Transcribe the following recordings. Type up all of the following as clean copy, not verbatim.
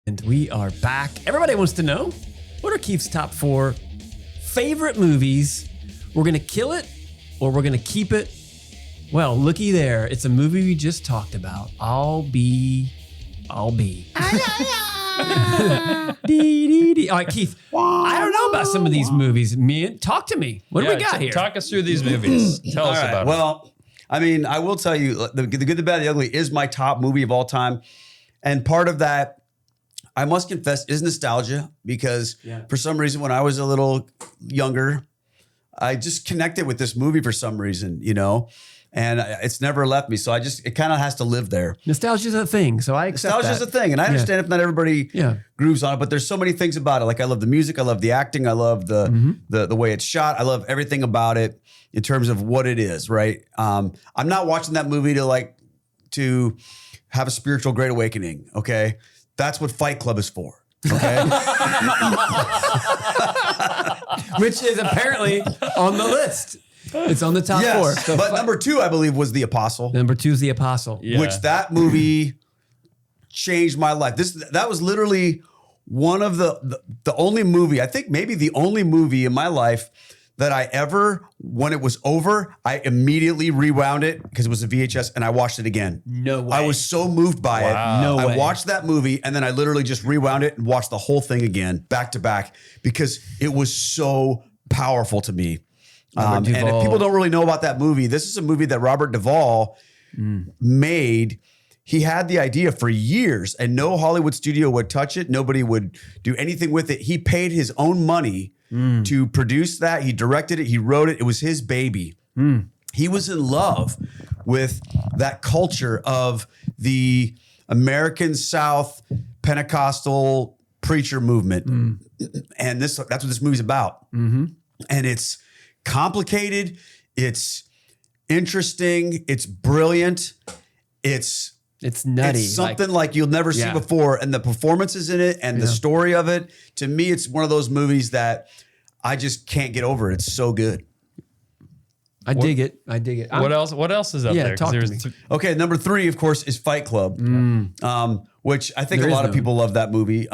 And we are back. Everybody wants to know, what are Keith's top 4 favorite movies? We're going to kill it or we're going to keep it? Well, looky there. It's a movie we just talked about. I'll be. Dee, dee, dee. All right, Keith, I don't know about some of these movies. Talk to me. What do we got here? Talk us through these movies. Tell us about them. Well, I mean, I will tell you, The Good, the Bad, the Ugly is my top movie of all time. And part of that, I must confess, is nostalgia because for some reason, when I was a little younger, I just connected with this movie for some reason, you know, and it's never left me. So it kind of has to live there. Nostalgia's a thing, so I accept Nostalgia's a thing, and I understand if not everybody grooves on it, but there's so many things about it. Like I love the music, I love the acting, I love the way it's shot, I love everything about it in terms of what it is. Right? I'm not watching that movie to have a spiritual great awakening. Okay, that's what Fight Club is for. Okay, which is apparently on the list. It's on the top 4. So but number 2, I believe, was The Apostle. Number 2 is The Apostle. Yeah. Which that movie changed my life. That was literally one of the only movie, I think maybe the only movie in my life that I ever, when it was over, I immediately rewound it because it was a VHS and I watched it again. No way. I was so moved by it. No way. I watched that movie and then I literally just rewound it and watched the whole thing again, back to back, because it was so powerful to me. And if people don't really know about that movie, this is a movie that Robert Duvall made. He had the idea for years and no Hollywood studio would touch it. Nobody would do anything with it. He paid his own money to produce that. He directed it. He wrote it. It was his baby. He was in love with that culture of the American South Pentecostal preacher movement. And that's what this movie's about. And it's complicated. It's interesting. It's brilliant. It's nutty. It's something like you'll never see before. And the performances in it and the story of it, to me, it's one of those movies that I just can't get over. It's so good. I dig it. What else is up there? Talk to me. Okay, number 3, of course, is Fight Club, which I think a lot of people love that movie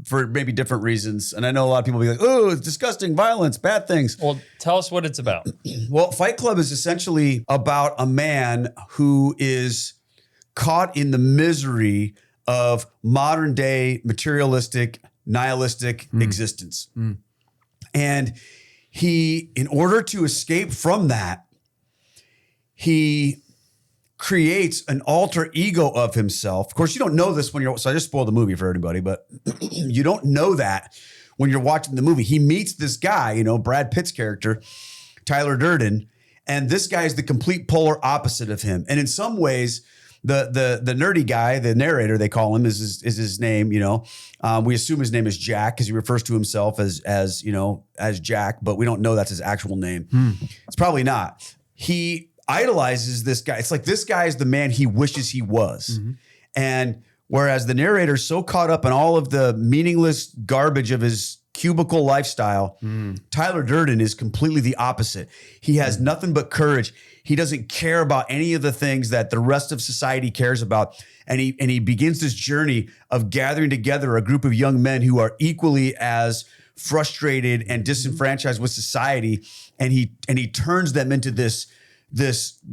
for maybe different reasons. And I know a lot of people will be like, oh, it's disgusting, violence, bad things. Well, tell us what it's about. Well, Fight Club is essentially about a man who is caught in the misery of modern day materialistic, nihilistic existence. And he, in order to escape from that, he creates an alter ego of himself. Of course, you don't know this so I just spoiled the movie for everybody, but you don't know that when you're watching the movie. He meets this guy, Brad Pitt's character, Tyler Durden, and this guy is the complete polar opposite of him. And in some ways, the nerdy guy, the narrator, they call him, is his name. We assume his name is Jack because he refers to himself as Jack, but we don't know that's his actual name. It's probably not. He idolizes this guy. It's like this guy is the man he wishes he was, and whereas the narrator is so caught up in all of the meaningless garbage of his cubicle lifestyle, Tyler Durden is completely the opposite. He has nothing but courage. He doesn't care about any of the things that the rest of society cares about. And he begins this journey of gathering together a group of young men who are equally as frustrated and disenfranchised with society. And he turns them into this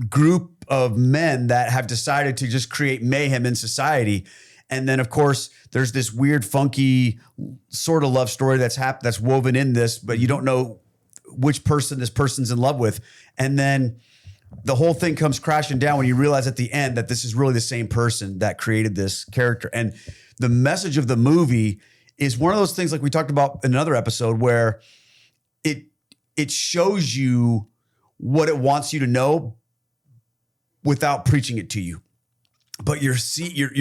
group of men that have decided to just create mayhem in society. And then, of course, there's this weird, funky sort of love story that's woven in this, but you don't know which person this person's in love with. And then the whole thing comes crashing down when you realize at the end that this is really the same person that created this character. And the message of the movie is one of those things like we talked about in another episode where it shows you what it wants you to know without preaching it to you. But you're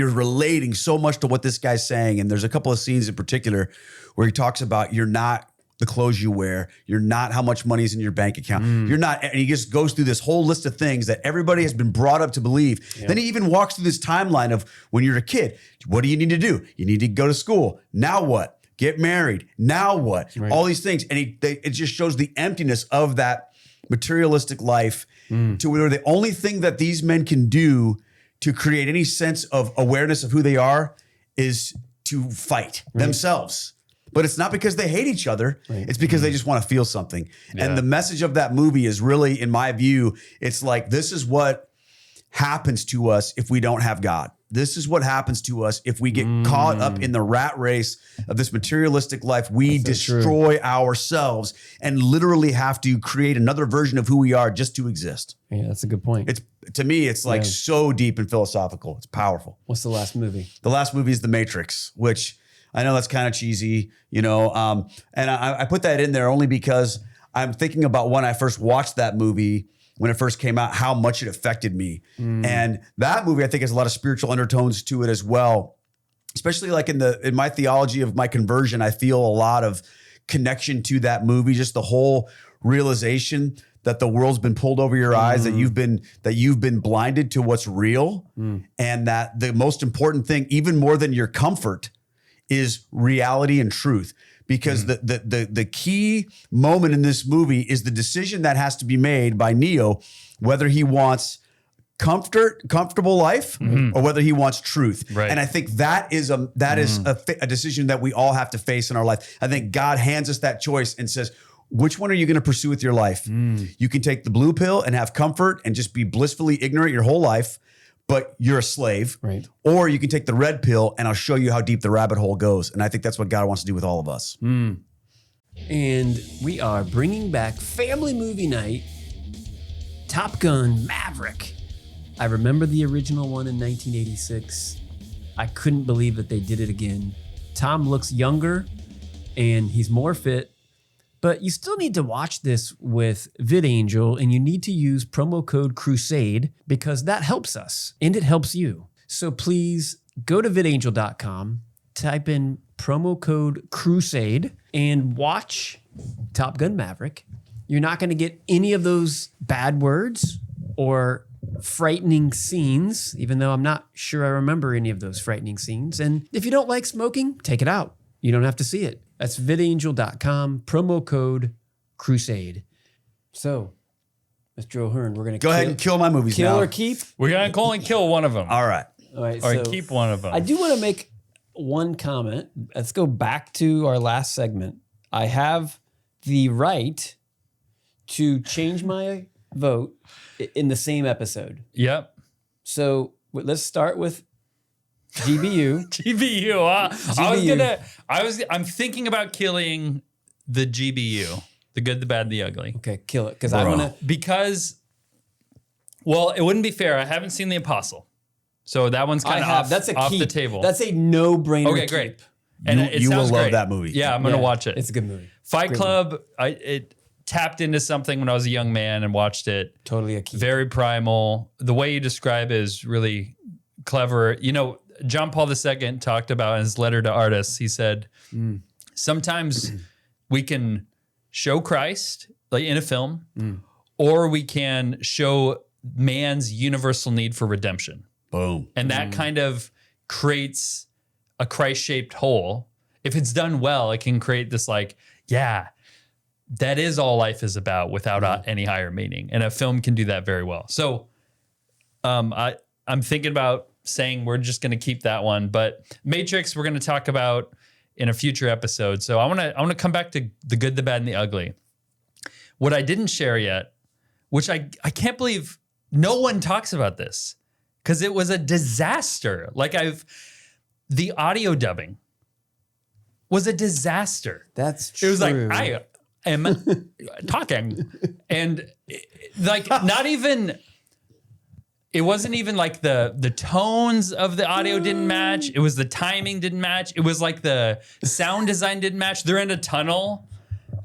relating so much to what this guy's saying. And there's a couple of scenes in particular where he talks about you're not the clothes you wear. You're not how much money is in your bank account. You're not, and he just goes through this whole list of things that everybody has been brought up to believe. Then he even walks through this timeline of when you're a kid, what do you need to do? You need to go to school. Now what? Get married. Now what? Right. All these things. And it just shows the emptiness of that materialistic life to where the only thing that these men can do to create any sense of awareness of who they are is to fight themselves. But it's not because they hate each other. Right. It's because they just want to feel something. Yeah. And the message of that movie is really, in my view, it's like, this is what happens to us if we don't have God. This is what happens to us if we get caught up in the rat race of this materialistic life. We destroy ourselves and literally have to create another version of who we are just to exist. Yeah, that's a good point. It's, to me, it's like so deep and philosophical. It's powerful. What's the last movie? The last movie is The Matrix, which I know that's kind of cheesy, you know, and I put that in there only because I'm thinking about when I first watched that movie, when it first came out, how much it affected me. And that movie, I think, has a lot of spiritual undertones to it as well. Especially like in my theology of my conversion, I feel a lot of connection to that movie. Just the whole realization that the world's been pulled over your eyes, that you've been blinded to what's real, and that the most important thing, even more than your comfort, is reality and truth. Because the key moment in this movie is the decision that has to be made by Neo, whether he wants comfortable life or whether he wants truth. Right. And I think that is a decision that we all have to face in our life. I think God hands us that choice and says, which one are you going to pursue with your life? You can take the blue pill and have comfort and just be blissfully ignorant your whole life, but you're a slave. Right. Or you can take the red pill and I'll show you how deep the rabbit hole goes. And I think that's what God wants to do with all of us. And we are bringing back family movie night, Top Gun Maverick. I remember the original one in 1986. I couldn't believe that they did it again. Tom looks younger and he's more fit. But you still need to watch this with VidAngel, and you need to use promo code CRUSADE because that helps us and it helps you. So please go to vidangel.com, type in promo code CRUSADE, and watch Top Gun Maverick. You're not going to get any of those bad words or frightening scenes, even though I'm not sure I remember any of those frightening scenes. And if you don't like smoking, take it out. You don't have to see it. That's vidangel.com, promo code CRUSADE. So, Mr. O'Hearn, we're going to go ahead and kill my movies now. Kill or keep? We're going to call and kill one of them. All right. Or so keep one of them. I do want to make one comment. Let's go back to our last segment. I have the right to change my vote in the same episode. Yep. So let's start with GBU. GBU. I'm thinking about killing the GBU, the good, the bad, the ugly. Okay, kill it. Because it wouldn't be fair. I haven't seen The Apostle. So that one's kind of off the table. That's a no-brainer. Okay, great. And you will love that movie. Yeah, I'm going to watch it. It's a good movie. Fight Club, it tapped into something when I was a young man and watched it. Totally a key. Very primal. The way you describe it is really clever. You know, John Paul II talked about in his letter to artists, he said, sometimes we can show Christ like in a film, or we can show man's universal need for redemption. Boom. And that kind of creates a Christ-shaped whole. If it's done well, it can create this like, that is all life is about without any higher meaning. And a film can do that very well. So I'm thinking about saying we're just going to keep that one, but Matrix we're going to talk about in a future episode. So I want to come back to the good, the bad, and the ugly. What I didn't share yet, which I can't believe no one talks about this because it was a disaster. The audio dubbing was a disaster. That's true. It was like, I am talking and not even... It wasn't even like the tones of the audio didn't match. It was the timing didn't match. It was like the sound design didn't match. They're in a tunnel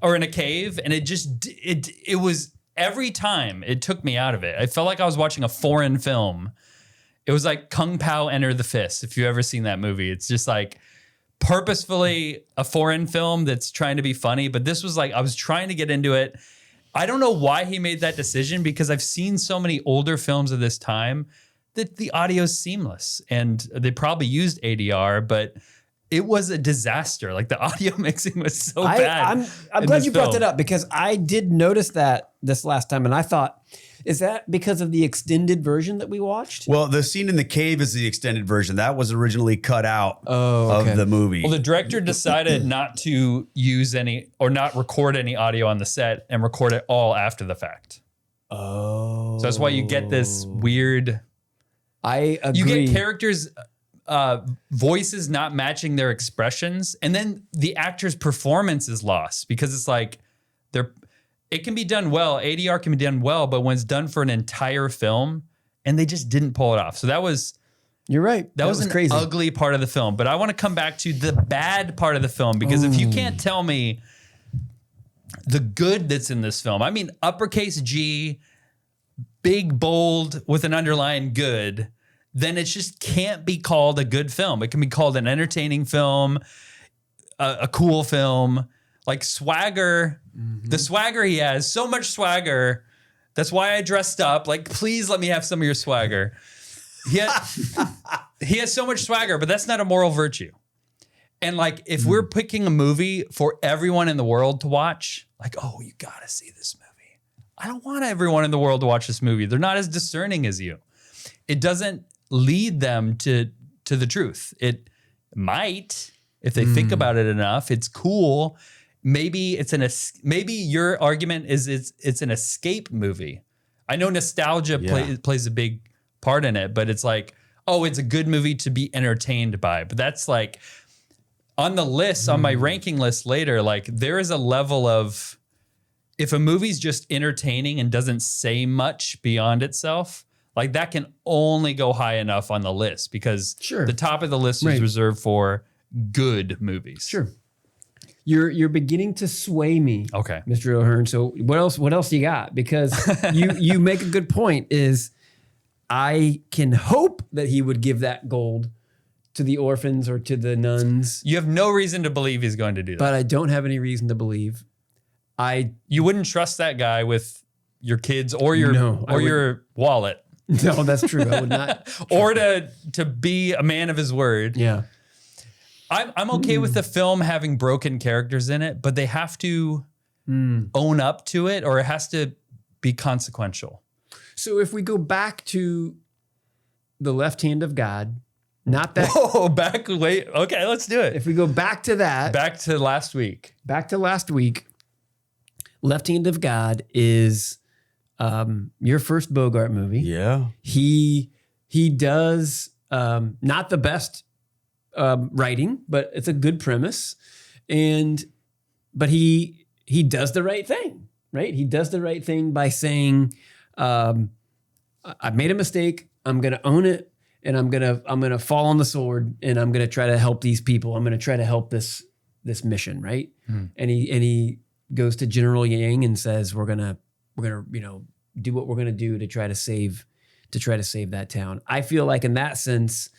or in a cave, and it was every time it took me out of it. I felt like I was watching a foreign film. It was like Kung Pao Enter the Fist. If you've ever seen that movie, it's just like purposefully a foreign film that's trying to be funny. But this was like I was trying to get into it. I don't know why he made that decision because I've seen so many older films of this time that the audio is seamless and they probably used ADR, but it was a disaster. Like the audio mixing was so bad. I'm glad you brought that up because I did notice that this last time and I thought Is that because of the extended version that we watched? Well, the scene in the cave is the extended version. That was originally cut out of the movie. Well, the director decided not to use any or not record any audio on the set and record it all after the fact. Oh. So that's why you get this weird. I agree. You get characters' voices not matching their expressions, and then the actor's performance is lost because it's like it can be done well. ADR can be done well, but when it's done for an entire film, and they just didn't pull it off. So you're right. That was an crazy. ugly part of the film. But I want to come back to the bad part of the film because if you can't tell me the good that's in this film, I mean uppercase G, big bold with an underline good, then it just can't be called a good film. It can be called an entertaining film, a cool film. Like swagger, the swagger he has, so much swagger. That's why I dressed up. Like, please let me have some of your swagger. He has so much swagger, but that's not a moral virtue. And like, if we're picking a movie for everyone in the world to watch, like, oh, you gotta see this movie. I don't want everyone in the world to watch this movie. They're not as discerning as you. It doesn't lead them to the truth. It might, if they think about it enough. It's cool. Maybe maybe your argument is it's an escape movie. I know nostalgia plays a big part in it, but it's like, oh, it's a good movie to be entertained by. But that's like on the list, on my ranking list later, like there is a level of if a movie's just entertaining and doesn't say much beyond itself, like that can only go high enough on the list because the top of the list is reserved for good movies. Sure. You're beginning to sway me, okay, Mr. O'Hearn. So what else you got? Because you make a good point. Is I can hope that he would give that gold to the orphans or to the nuns. You have no reason to believe he's going to do that, but I don't have any reason to believe. You wouldn't trust that guy with your kids or your your wallet. No, that's true. I would not. Or to be a man of his word. Yeah. I'm okay with the film having broken characters in it, but they have to own up to it or it has to be consequential. So if we go back to the left hand of God, not that. Whoa, wait. Okay, let's do it. If we go back to that. Back to last week. Left hand of God is your first Bogart movie. Yeah. He does not the best writing, but it's a good premise. But he does the right thing, right? He does the right thing by saying, I made a mistake. I'm going to own it and I'm going to fall on the sword and I'm going to try to help these people. I'm going to try to help this mission. Right. And he goes to General Yang and says, we're going to, do what we're going to do to try to save that town. I feel like in that sense,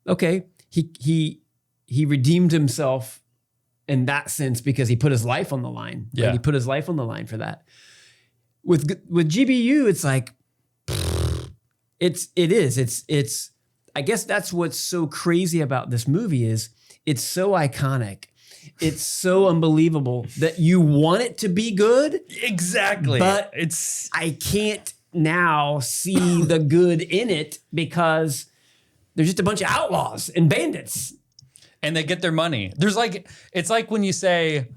okay, he redeemed himself in that sense because he put his life on the line. Yeah. Right? He put his life on the line for that. With GBU, it's like, it's I guess that's what's so crazy about this movie is it's so iconic. It's so unbelievable that you want it to be good. Exactly. But I can't now see the good in it because there's just a bunch of outlaws and bandits. And they get their money. It's like when you say,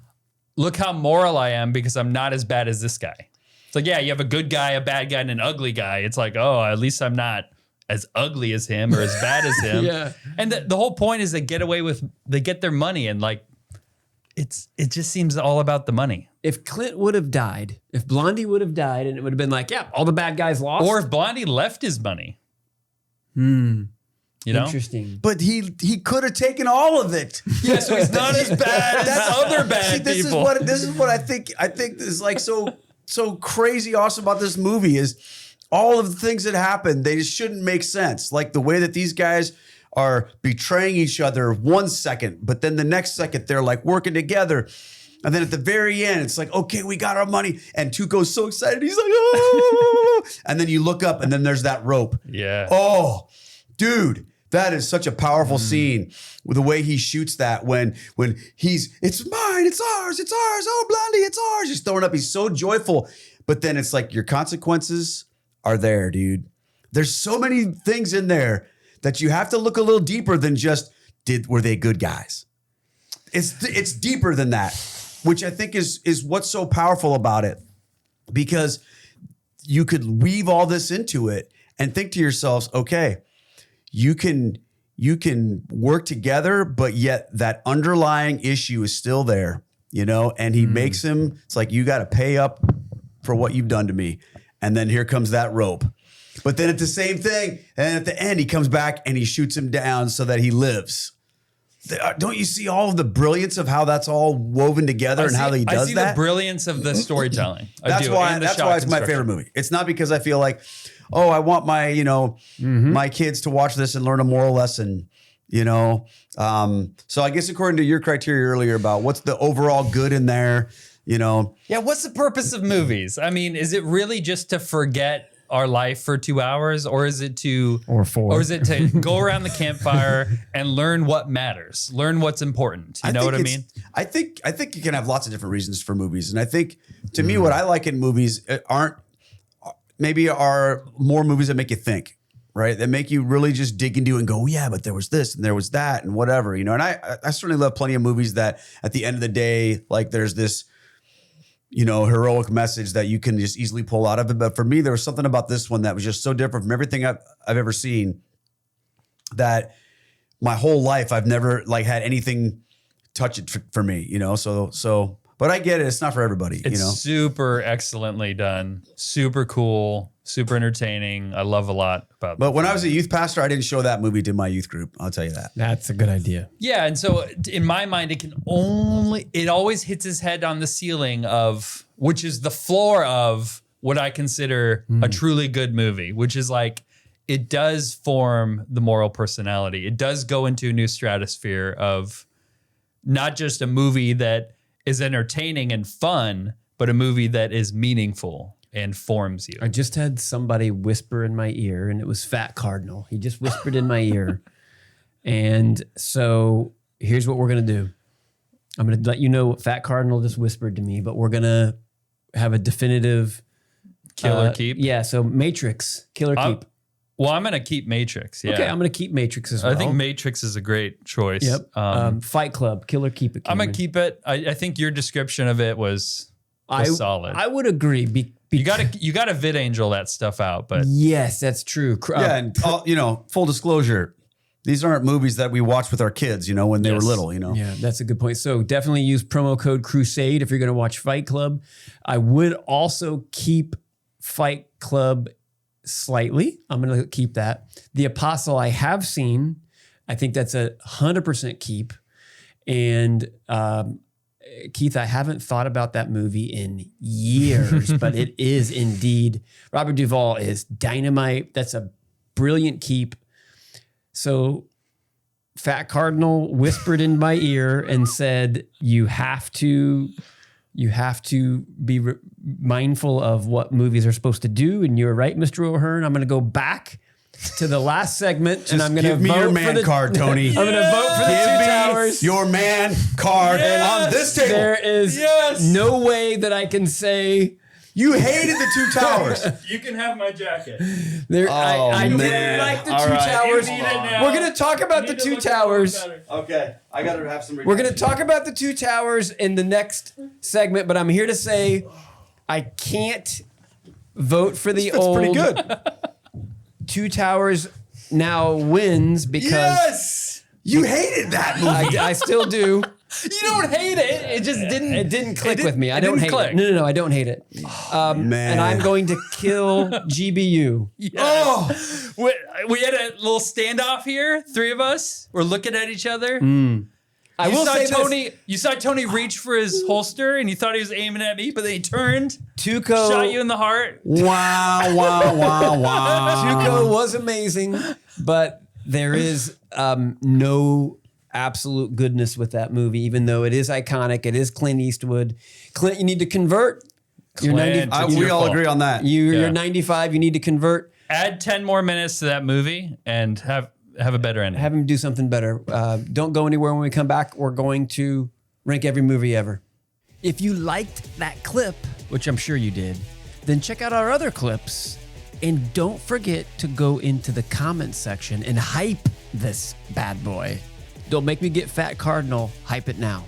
look how moral I am because I'm not as bad as this guy. It's like, yeah, you have a good guy, a bad guy, and an ugly guy. It's like, oh, at least I'm not as ugly as him or as bad as him. Yeah. And the whole point is they get their money and like, it just seems all about the money. If Clint would have died, if Blondie would have died and it would have been like, yeah, all the bad guys lost. Or if Blondie left his money. You know? Interesting. But he could have taken all of it. Yeah, so he's not as bad as other bad people. This is what I think is like so crazy awesome about this movie is all of the things that happen, they just shouldn't make sense. Like the way that these guys are betraying each other 1 second, but then the next second they're like working together. And then at the very end, it's like, okay, we got our money. And Tuco's so excited. He's like, oh. And then you look up and then there's that rope. Yeah. Oh, dude, that is such a powerful scene with the way he shoots that when it's mine, it's ours. Oh, Blondie, it's ours. He's throwing up. He's so joyful. But then it's like your consequences are there, dude. There's so many things in there that you have to look a little deeper than just were they good guys? It's deeper than that, which I think is what's so powerful about it, because you could weave all this into it and think to yourselves, okay, you can work together, but yet that underlying issue is still there, you know, and he makes him, it's like, you got to pay up for what you've done to me. And then here comes that rope. But then it's the same thing. And at the end, he comes back and he shoots him down so that he lives. Don't you see all of the brilliance of how that's all woven together and how he does that? I see the brilliance of the storytelling. That's why it's my favorite movie. It's not because I feel like, oh, I want my, you know, my kids to watch this and learn a moral lesson, you know? So I guess according to your criteria earlier about what's the overall good in there, you know? Yeah. What's the purpose of movies? I mean, is it really just to forget our life for 2 hours, or is it to, or 4, or is it to go around the campfire and learn what matters, learn what's important? You know what I mean? I think you can have lots of different reasons for movies. And I think to me, what I like in movies are more movies that make you think, right? That make you really just dig into it and go, yeah, but there was this and there was that and whatever, you know? And I certainly love plenty of movies that at the end of the day, like there's this, you know, heroic message that you can just easily pull out of it. But for me, there was something about this one that was just so different from everything I've ever seen, that my whole life I've never like had anything touch it for me, you know? So, but I get it. It's not for everybody, It's you know? super excellently done. Super cool, super entertaining. I love a lot about But when I was a youth pastor, I didn't show that movie to my youth group. I'll tell you that. That's a good idea. Yeah, and so in my mind, it always hits his head on the ceiling of, which is the floor of what I consider a truly good movie, which is like, it does form the moral personality. It does go into a new stratosphere of not just a movie that is entertaining and fun, but a movie that is meaningful and forms you. I just had somebody whisper in my ear, and it was Fat Cardinal. He just whispered in my ear. And so here's what we're going to do. I'm going to let you know what Fat Cardinal just whispered to me, but we're going to have a definitive Killer keep? Yeah, so Matrix, killer keep. Well, I'm going to keep Matrix. Yeah. Okay, I'm going to keep Matrix as well. I think Matrix is a great choice. Yep. Fight Club, killer keep it. I'm going to keep it. I think your description of it was solid. I would agree. You got to VidAngel that stuff out, but yes, that's true. Yeah, and you know, full disclosure, these aren't movies that we watched with our kids, you know, when they were little, you know. Yeah, that's a good point. So definitely use promo code Crusade if you're going to watch Fight Club. I would also keep Fight Club slightly. I'm going to keep that. The Apostle I have seen. I think that's 100% keep. And Keith, I haven't thought about that movie in years, but it is indeed. Robert Duvall is dynamite. That's a brilliant keep. So Fat Cardinal whispered in my ear and said, you have to be mindful of what movies are supposed to do. And you're right, Mr. O'Hearn. I'm going to go back to the last segment, and I'm going to give me your man card, Tony. I'm going to vote for the Two Towers. Your man card on this table. There is no way that I can say you hated the Two Towers. You can have my jacket. I didn't like the Two Towers. We're going to talk about the Two Towers. Okay, I got to have some. We're going to talk about the Two Towers in the next segment, but I'm here to say I can't vote for the old. Pretty good. Two Towers now wins because you hated that movie. I still do. You don't hate it. It just didn't. It didn't click with me. I don't hate it. No, I don't hate it. Man. And I'm going to kill GBU. Yes. Oh, we had a little standoff here. 3 of us. We're looking at each other. I will say Tony. You saw Tony reach for his holster, and you thought he was aiming at me, but then he turned, Tuco shot you in the heart. Wow! Tuco was amazing, but there is no absolute goodness with that movie, even though it is iconic. It is Clint Eastwood. Clint, you need to convert. You're 90. We all agree on that. You're 95. You need to convert. Add 10 more minutes to that movie and have a better ending. Have him do something better. Don't go anywhere when we come back. We're going to rank every movie ever. If you liked that clip, which I'm sure you did, then check out our other clips And don't forget to go into the comments section and hype this bad boy. Don't make me get fat cardinal. Hype it now.